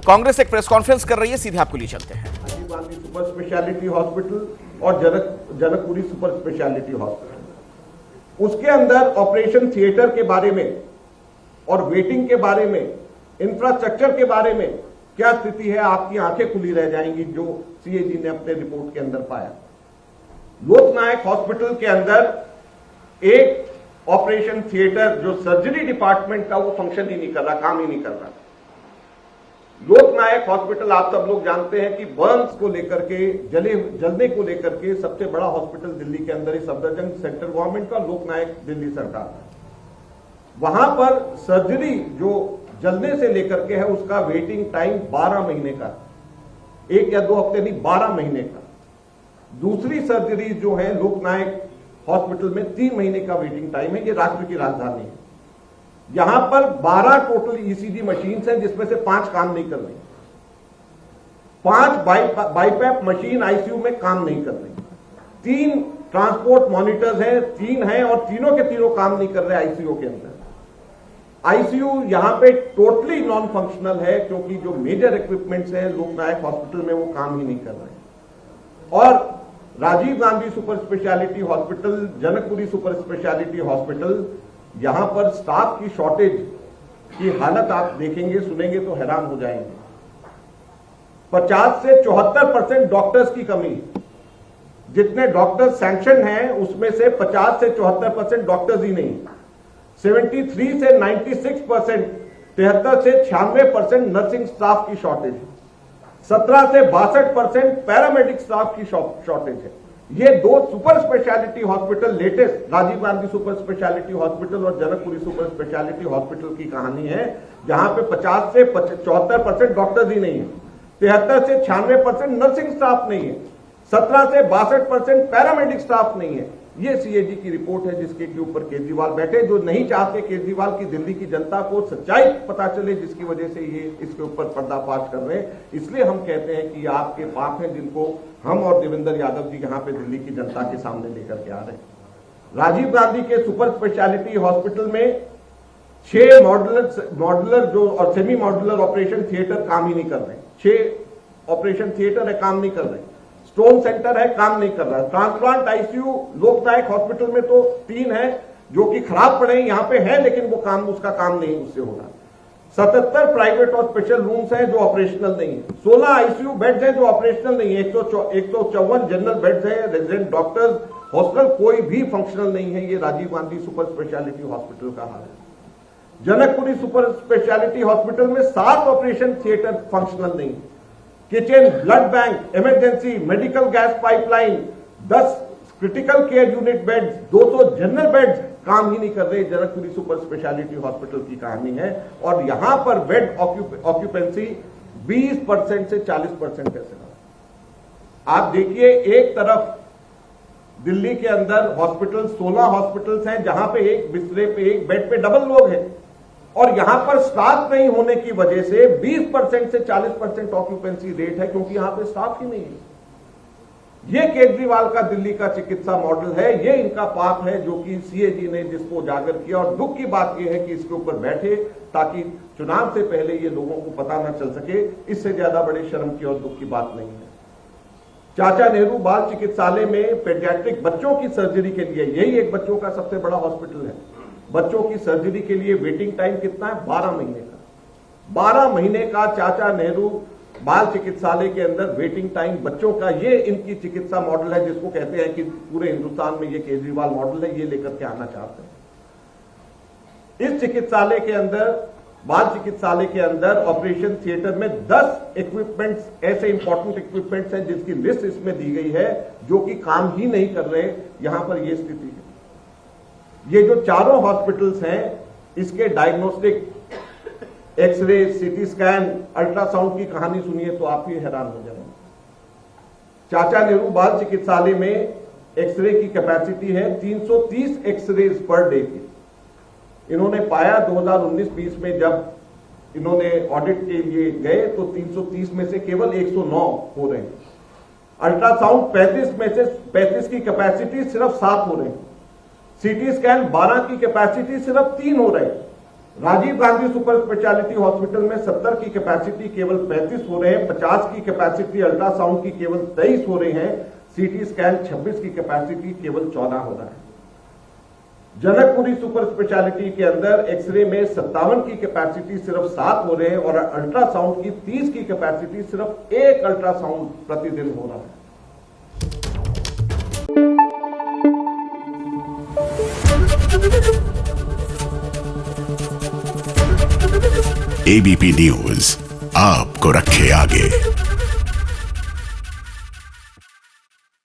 कांग्रेस एक press conference कर रही है, सीधे आपको लिए चलते हैं। Rajiv Gandhi super speciality hospital और जनकपुरी सुपर स्पेशलिटी हॉस्पिटल, उसके अंदर ऑपरेशन थिएटर के बारे में और वेटिंग के बारे में, इंफ्रास्ट्रक्चर के बारे में क्या स्थिति है, आपकी आंखें खुली रह जाएंगी जो सीएजी ने अपने रिपोर्ट के अंदर पाया। लोकनायक हॉस्पिटल के अंदर एक ऑपरेशन थिएटर जो सर्जरी डिपार्टमेंट का, वो फंक्शन ही नहीं कर रहा, काम ही नहीं कर रहा। लोकनायक हॉस्पिटल, आप सब लोग जानते हैं कि बर्न्स को लेकर के, जलने को लेकर के सबसे बड़ा हॉस्पिटल दिल्ली के अंदर सफदरजंग सेंट्रल गवर्नमेंट का, लोकनायक दिल्ली सरकार का। वहां पर सर्जरी जो जलने से लेकर के है, उसका वेटिंग टाइम 12 महीने का, 1 या 2 हफ्ते नहीं, 12 महीने का। दूसरी सर्जरी जो है लोकनायक हॉस्पिटल में 3 महीने का वेटिंग टाइम है। ये राष्ट्र की राजधानी है। यहां पर 12 टोटल ईसीजी मशीन्स हैं, जिसमें से 5 काम नहीं कर रही। 5 बाईपैप मशीन आईसीयू में काम नहीं कर रही। 3 ट्रांसपोर्ट मॉनिटर्स हैं, 3 हैं और तीनों के तीनों काम नहीं कर रहे आईसीयू के अंदर। आईसीयू यहां पे टोटली नॉन फंक्शनल है, क्योंकि जो मेजर इक्विपमेंट्स हैं लोकनायक हॉस्पिटल में वो काम ही नहीं कर रहे। और Rajiv Gandhi super speciality hospital, Janakpuri super speciality hospital, यहां पर स्टाफ की शॉर्टेज की हालत आप देखेंगे, सुनेंगे तो हैरान हो जाएंगे। 50 से 74% डॉक्टर्स की कमी। जितने डॉक्टर्स सैंक्शन हैं उसमें से 50 से 74% डॉक्टर्स ही नहीं। 73 से 96%, 73 से 96% नर्सिंग स्टाफ की शॉर्टेज है। 17 से 62% पैरामेडिक स्टाफ की शॉर्टेज है। ये 2 super speciality hospital, latest Rajiv Gandhi super speciality hospital और जनकपुरी सुपर स्पेशलिटी हॉस्पिटल की कहानी है, जहां पे 50 से 74% डॉक्टर्स ही नहीं है, 73 से 96% नर्सिंग स्टाफ नहीं है, 17 से 62% पैरामेडिक स्टाफ नहीं है। ये सीएजी की रिपोर्ट है, जिसके के ऊपर केजरीवाल बैठे, जो नहीं चाहते केजरीवाल की दिल्ली की जनता को सच्चाई पता चले, जिसकी वजह से ये इसके ऊपर पर्दाफाश कर रहे हैं। इसलिए हम कहते हैं कि आपके पाप हैं, जिनको हम और देवेंद्र यादव जी यहाँ पे दिल्ली की जनता के सामने लेकर के आ रहे हैं। राजीव गांधी के सुपर स्पेशलिटी हॉस्पिटल में 6 मॉड्यूलर जो और सेमी मॉड्यूलर ऑपरेशन थिएटर काम ही नहीं कर रहे। 6 ऑपरेशन थिएटर है, काम नहीं कर रहे। स्टोन सेंटर है, काम नहीं कर रहा। ट्रांसप्लांट आईसीयू लोकनायक हॉस्पिटल में तो 3 है जो कि खराब पड़े हैं, यहां पे है, लेकिन वो काम, उसका काम नहीं उससे हो रहा। 77 प्राइवेट और स्पेशल रूम्स हैं जो ऑपरेशनल नहीं है। 16 आईसीयू बेड्स हैं जो ऑपरेशनल नहीं है। 154 जनरल बेड्स हैं, रेजिडेंट डॉक्टर्स हॉस्टल कोई भी फंक्शनल नहीं है। ये Rajiv Gandhi super speciality hospital का हाल है। जनकपुरी सुपर स्पेशलिटी हॉस्पिटल में 7 ऑपरेशन थिएटर फंक्शनल नहीं है। Kitchen, blood bank, emergency, medical gas pipeline, 10 critical care unit beds, 200 general beds काम ही नहीं कर रहे। जनकपुरी सुपर स्पेशलिटी हॉस्पिटल की कहानी है। और यहां पर बेड ऑक्यूपेंसी 20% से 40% कैसे रहा। आप देखिए, एक तरफ दिल्ली के अंदर हॉस्पिटल, 16 हॉस्पिटल्स हैं जहां पे एक बिस्तरे पे, एक बेड पे डबल लोग हैं, और यहां पर स्टाफ नहीं होने की वजह से 20% से 40% ऑक्यूपेंसी रेट है, क्योंकि यहां पे स्टाफ ही नहीं है। ये केजरीवाल का दिल्ली का चिकित्सा मॉडल है। ये इनका पाप है जो कि सीएजी ने जिसको उजागर किया। और दुख की बात यह है कि इसके ऊपर बैठे ताकि चुनाव से पहले ये लोगों को पता न चल सके। इससे ज्यादा बड़े शर्म की और दुख की बात नहीं है। चाचा नेहरू बाल चिकित्सालय में पेडियाट्रिक बच्चों की सर्जरी के लिए, यही एक बच्चों का सबसे बड़ा हॉस्पिटल है, बच्चों की सर्जरी के लिए वेटिंग टाइम कितना है? 12 महीने का। 12 महीने का चाचा नेहरू बाल चिकित्सालय के अंदर वेटिंग टाइम बच्चों का। ये इनकी चिकित्सा मॉडल है, जिसको कहते हैं कि पूरे हिंदुस्तान में ये केजरीवाल मॉडल है, ये लेकर के आना चाहते हैं। इस चिकित्सालय के अंदर, बाल चिकित्सालय के अंदर ऑपरेशन थिएटर में 10 इक्विपमेंट्स, ऐसे इंपॉर्टेंट इक्विपमेंट्स हैं जिसकी लिस्ट इसमें दी गई है, जो कि काम ही नहीं कर रहे। यहां पर यह स्थिति है। ये जो चारों हॉस्पिटल्स हैं, इसके diagnostic, x-ray, CT scan, ultrasound की कहानी सुनिए तो आप ही हैरान हो जाएंगे। चाचा नेहरू बाल चिकित्सालय में एक्सरे की कैपेसिटी है 330 एक्सरेज पर डे की। इन्होंने पाया 2019-20 में जब इन्होंने ऑडिट के लिए गए तो 330 में से केवल 109 हो रहे हैं। अल्ट्रासाउंड 35 में से 35 की कैपेसिटी सिर्फ 7 हो रहे हैं। सीटी स्कैन 12 की कैपेसिटी सिर्फ 3 हो रहे हैं। Rajiv Gandhi super speciality hospital में 70 की कैपेसिटी केवल 35 हो रहे हैं, 50 की कैपेसिटी अल्ट्रासाउंड की केवल 23 हो रहे हैं, सीटी स्कैन 26 की कैपेसिटी केवल 14 हो रहा है। जनकपुरी सुपर स्पेशलिटी के अंदर एक्सरे में 57 की कैपेसिटी सिर्फ 7 हो रहे हैं और अल्ट्रासाउंड की 30 की कैपेसिटी सिर्फ 1 अल्ट्रासाउंड प्रतिदिन हो रहा है। एबीपी न्यूज आपको रखे आगे।